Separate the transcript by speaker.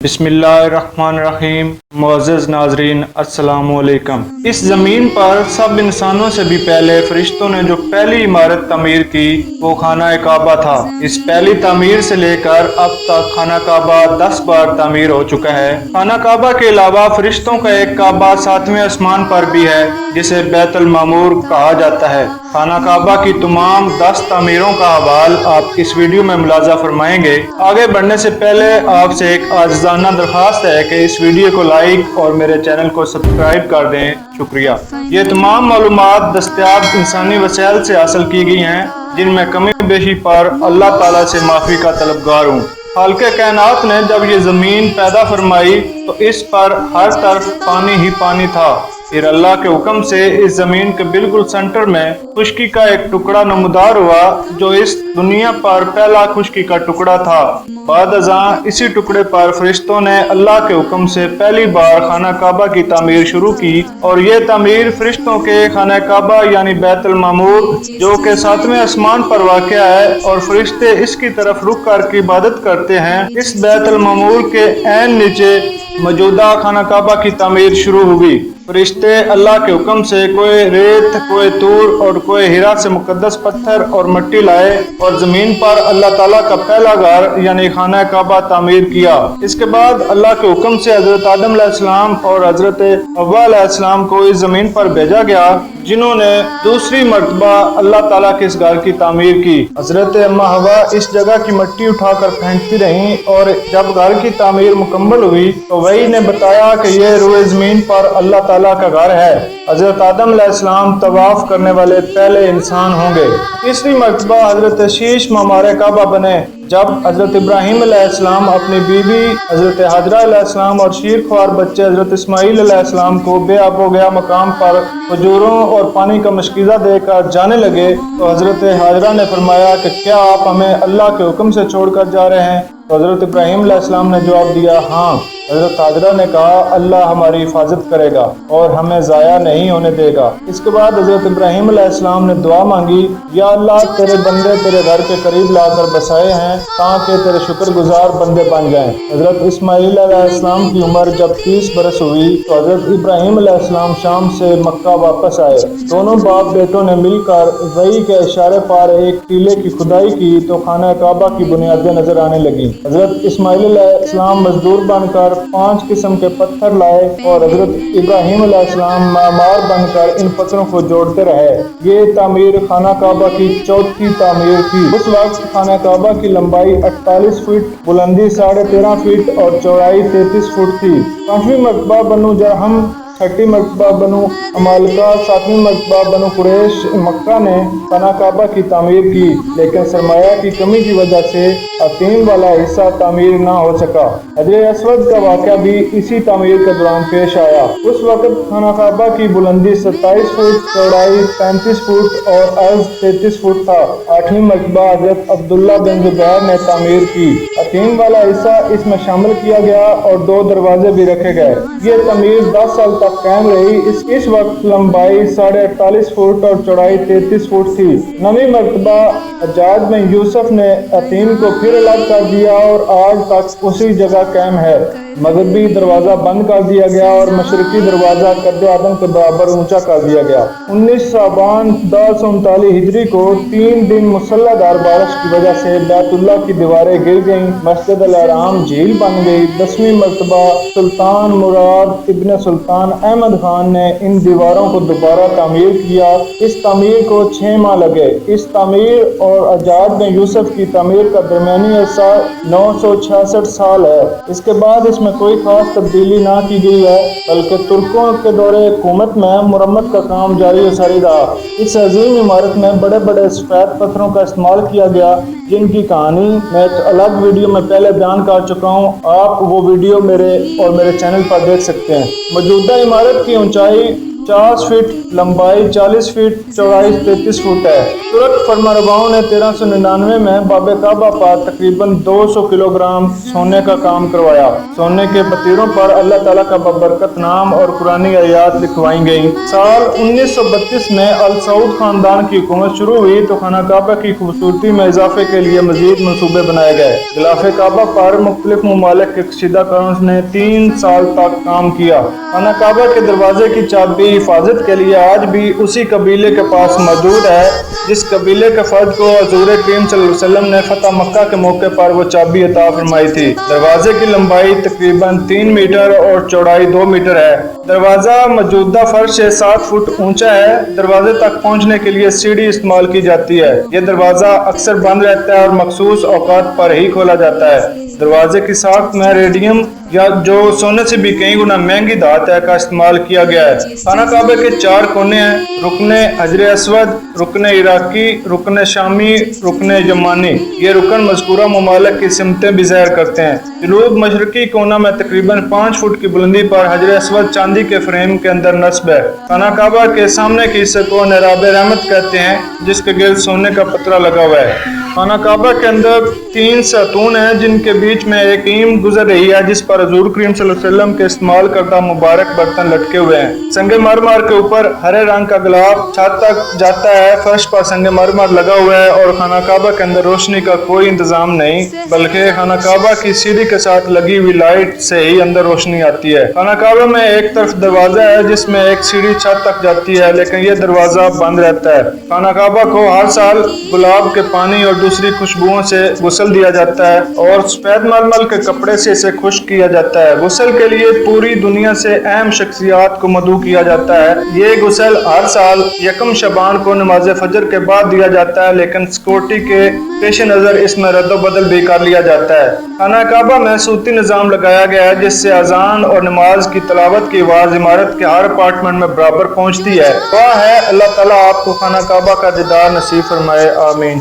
Speaker 1: بسم اللہ الرحمن الرحیم۔ معزز ناظرین السلام علیکم۔ اس زمین پر سب انسانوں سے بھی پہلے فرشتوں نے جو پہلی عمارت تعمیر کی وہ خانہ کعبہ تھا۔ اس پہلی تعمیر سے لے کر اب تک خانہ کعبہ 10 بار تعمیر ہو چکا ہے۔ خانہ کعبہ کے علاوہ فرشتوں کا ایک کعبہ 7ویں آسمان پر بھی ہے جسے بیت المعمور کہا جاتا ہے۔ خانہ کعبہ کی تمام 10 تعمیروں کا حوال آپ اس ویڈیو میں ملاحظہ فرمائیں گے۔ آگے بڑھنے سے پہلے آپ سے ایک عاجزانہ درخواست ہے کہ اس ویڈیو کو لائک اور میرے چینل کو سبسکرائب کر دیں۔ شکریہ۔ یہ تمام معلومات دستیاب انسانی وسائل سے حاصل کی گئی ہیں جن میں کمی بیشی پر اللہ تعالیٰ سے معافی کا طلبگار ہوں۔ خالق کائنات نے جب یہ زمین پیدا فرمائی تو اس پر ہر طرف پانی ہی پانی تھا۔ پھر اللہ کے حکم سے اس زمین کے بالکل سینٹر میں خشکی کا ایک ٹکڑا نمودار ہوا جو اس دنیا پر پہلا خشکی کا ٹکڑا تھا۔ بعد ازاں اسی ٹکڑے پر فرشتوں نے اللہ کے حکم سے پہلی بار خانہ کعبہ کی تعمیر شروع کی، اور یہ تعمیر فرشتوں کے خانہ کعبہ یعنی بیت المعمور جو کہ 7ویں آسمان پر واقع ہے اور فرشتے اس کی طرف رخ کر کے عبادت کرتے ہیں، اس بیت المعمور کے عین نیچے موجودہ خانہ کعبہ کی تعمیر شروع ہوئی۔ فرشتے اللہ کے حکم سے کوئے ریت، کوئے طور اور کوئے ہیرا سے مقدس پتھر اور مٹی لائے اور زمین پر اللہ تعالیٰ کا پہلا گھر یعنی خانہ کعبہ تعمیر کیا۔ اس کے بعد اللہ کے حکم سے حضرت آدم علیہ السلام اور حضرت حوا علیہ السلام کو اس زمین پر بھیجا گیا جنہوں نے دوسری مرتبہ اللہ تعالیٰ کے اس گھر کی تعمیر کی۔ حضرت اما حوا اس جگہ کی مٹی اٹھا کر پھینکتی رہیں، اور جب گھر کی تعمیر مکمل ہوئی تو وحی نے بتایا کہ یہ روئے زمین پر اللہ تعالیٰ کا گھر ہے۔ حضرت آدم علیہ السلام طواف کرنے والے پہلے انسان ہوں گے۔ تیسری مرتبہ حضرت شیش معمار کعبہ بنے جب حضرت ابراہیم علیہ السلام اپنی بیوی حضرت حاجرہ علیہ السلام اور شیر خوار بچے حضرت اسماعیل علیہ السلام کو بے آب و گیا مقام پر کھجوروں اور پانی کا مشکیزہ دے کر جانے لگے تو حضرت حاجرہ نے فرمایا کہ کیا آپ ہمیں اللہ کے حکم سے چھوڑ کر جا رہے ہیں؟ تو حضرت ابراہیم علیہ السلام نے جواب دیا ہاں۔ حضرت حاجرہ نے کہا اللہ ہماری حفاظت کرے گا اور ہمیں ضائع نہیں ہونے دے گا۔ اس کے بعد حضرت ابراہیم علیہ السلام نے دعا مانگی، یا اللہ تیرے بندے تیرے گھر کے قریب لا کر بسائے ہیں تاکہ تیرے شکر گزار بندے بن جائیں۔ حضرت اسماعیل علیہ السلام کی عمر جب 30 برس ہوئی تو حضرت ابراہیم علیہ السلام شام سے مکہ واپس آئے۔ دونوں باپ بیٹوں نے مل کر وحی کے اشارے پر ایک ٹیلے کی کھدائی کی تو خانہ کعبہ کی بنیادیں نظر آنے لگیں۔ حضرت اسماعیل علیہ السلام مزدور بن کر 5 قسم کے پتھر لائے اور حضرت ابراہیم علیہ السلام معمار بن کر ان پتھروں کو جوڑتے رہے۔ یہ تعمیر خانہ کعبہ کی 4تھی تعمیر تھی۔ اس وقت خانہ کعبہ کی لمبائی 48 فٹ، بلندی 13.5 فٹ اور چوڑائی 33 فٹ تھی۔ 5ویں مرتبہ بنو جرہم، 6ٹی مرتبہ بنو عمالقہ، 7ویں مرتبہ بنو قریش مکہ نے خانہ کعبہ کی تعمیر کی، لیکن سرمایہ کی کمی کی وجہ سے حتیم والا حصہ تعمیر نہ ہو سکا۔ حجر اسود کا واقعہ بھی اسی تعمیر کے دوران پیش آیا۔ اس وقت خانہ کعبہ کی بلندی 27 فٹ، چوڑائی 35 فٹ اور عرض 33 فٹ تھا۔ 8ویں مرتبہ حضرت عبداللہ بن زبیر نے تعمیر کی۔ حتیم والا حصہ اس میں شامل کیا گیا اور 2 دروازے بھی رکھے گئے۔ یہ تعمیر 10 سال تک قائم رہی۔ اس وقت لمبائی 48.5 فٹ اور چوڑائی 33 فٹ تھی۔ 9ویں مرتبہ حجاج میں یوسف نے حتیم کو پھر الگ کر دیا اور آج تک اسی جگہ قائم ہے۔ مغربی دروازہ بند کر دیا گیا اور مشرقی دروازہ قد آدم کے برابر اونچا کر دیا گیا۔ 19 شعبان 1039 ہجری کو 3 دن مسلح دار بارش کی وجہ سے بیت اللہ کی دیواریں گر گئیں، مسجد الحرام جھیل بن گئی۔ 10ویں مرتبہ سلطان مراد ابن سلطان احمد خان نے ان دیواروں کو دوبارہ تعمیر کیا۔ اس تعمیر کو 6 ماہ لگے۔ اس تعمیر اور حجاج میں یوسف کی تعمیر کا درمیانی عرصہ 966 سال ہے۔ اس کے بعد اس میں کوئی خاص تبدیلی نہ کی گئی ہے، بلکہ ترکوں کے دور حکومت میں مرمت کا کام جاری و ساری رہا۔ اس عظیم عمارت میں بڑے بڑے سفید پتھروں کا استعمال کیا گیا جن کی کہانی میں ایک الگ ویڈیو میں پہلے بیان کر چکا ہوں، آپ وہ ویڈیو میرے چینل پر دیکھ سکتے ہیں۔ موجودہ عمارت کی اونچائی 50 فٹ، لمبائی 40 فٹ، چوڑائی 33 فٹ ہے۔ ترک فرمانرواؤں نے 1399 میں باب کعبہ پر تقریباً 200 کلو گرام سونے کا کام کروایا۔ سونے کے پتیروں پر اللہ تعالیٰ کا ببرکت نام اور قرآنی آیات لکھوائی گئیں۔ سال 1932 میں السعود خاندان کی حکومت شروع ہوئی تو خانہ کعبہ کی خوبصورتی میں اضافے کے لیے مزید منصوبے بنائے گئے۔ غلاف کعبہ پر مختلف ممالک کے کشیدہ کاروں نے 3 سال تک کام کیا۔ خانہ کعبہ کے دروازے کی چابی حفاظت کے لیے آج بھی اسی قبیلے کے پاس موجود ہے جس قبیلے کے فرد کو حضور کریم صلی اللہ علیہ وسلم نے فتح مکہ کے موقع پر وہ چابی عطا فرمائی تھی۔ دروازے کی لمبائی تقریباً 3 میٹر اور چوڑائی 2 میٹر ہے۔ دروازہ موجودہ فرش سے 7 فٹ اونچا ہے۔ دروازے تک پہنچنے کے لیے سیڑھی استعمال کی جاتی ہے۔ یہ دروازہ اکثر بند رہتا ہے اور مخصوص اوقات پر ہی کھولا جاتا ہے۔ دروازے کی ساخت میں ریڈیم یا جو سونے سے بھی کئی گنا مہنگی دھات ہے کا استعمال کیا گیا ہے۔ خانہ کعبہ کے 4 کونے ہیں: رکن حجر اسود، رکن عراقی، رکن شامی، رکن یمانی۔ یہ رکن مذکورہ ممالک کی سمتیں بھی ظاہر کرتے ہیں۔ جنوب مشرقی کونا میں تقریباً 5 فٹ کی بلندی پر حجر اسود چاندی کے فریم کے اندر نصب ہے۔ خانہ کعبہ کے سامنے کے حصے کو محراب رحمت کہتے ہیں جس کے گرد سونے کا پترا لگا ہوا ہے۔ خانہ کعبہ کے اندر 3 ستون ہیں جن کے بیچ میں ایک ٹیم گزر رہی ہے جس پر حضور کریم صلی اللہ علیہ وسلم کے استعمال کردہ مبارک برتن لٹکے ہوئے ہیں۔ سنگ مرمر کے اوپر ہرے رنگ کا گلاب چھت تک جاتا ہے۔ فرش پر سنگ مرمر لگا ہوا ہے اور خانہ کعبہ کے اندر روشنی کا کوئی انتظام نہیں بلکہ خانہ کعبہ کی سیڑھی کے ساتھ لگی ہوئی لائٹ سے ہی اندر روشنی آتی ہے۔ خانہ کعبہ میں ایک طرف دروازہ ہے جس میں ایک سیڑھی چھت تک جاتی ہے لیکن یہ دروازہ بند رہتا ہے۔ خانہ کعبہ کو ہر سال گلاب کے پانی اور دوسری خوشبوؤں سے غسل دیا جاتا ہے اور سفید ململ کے کپڑے سے اسے خشک کیا جاتا ہے۔ غسل کے لیے پوری دنیا سے اہم شخصیات کو مدعو کیا جاتا ہے۔ یہ غسل ہر سال 1 شعبان کو نماز فجر کے بعد دیا جاتا ہے لیکن سیکورٹی کے پیش نظر اس میں رد و بدل بھی کر لیا جاتا ہے۔ خانہ کعبہ میں صوتی نظام لگایا گیا ہے جس سے اذان اور نماز کی تلاوت کی آواز عمارت کے ہر اپارٹمنٹ میں برابر پہنچتی ہے۔ دعا ہے اللہ تعالیٰ آپ کو خانہ کعبہ کا دیدار نصیب فرمائے، آمین۔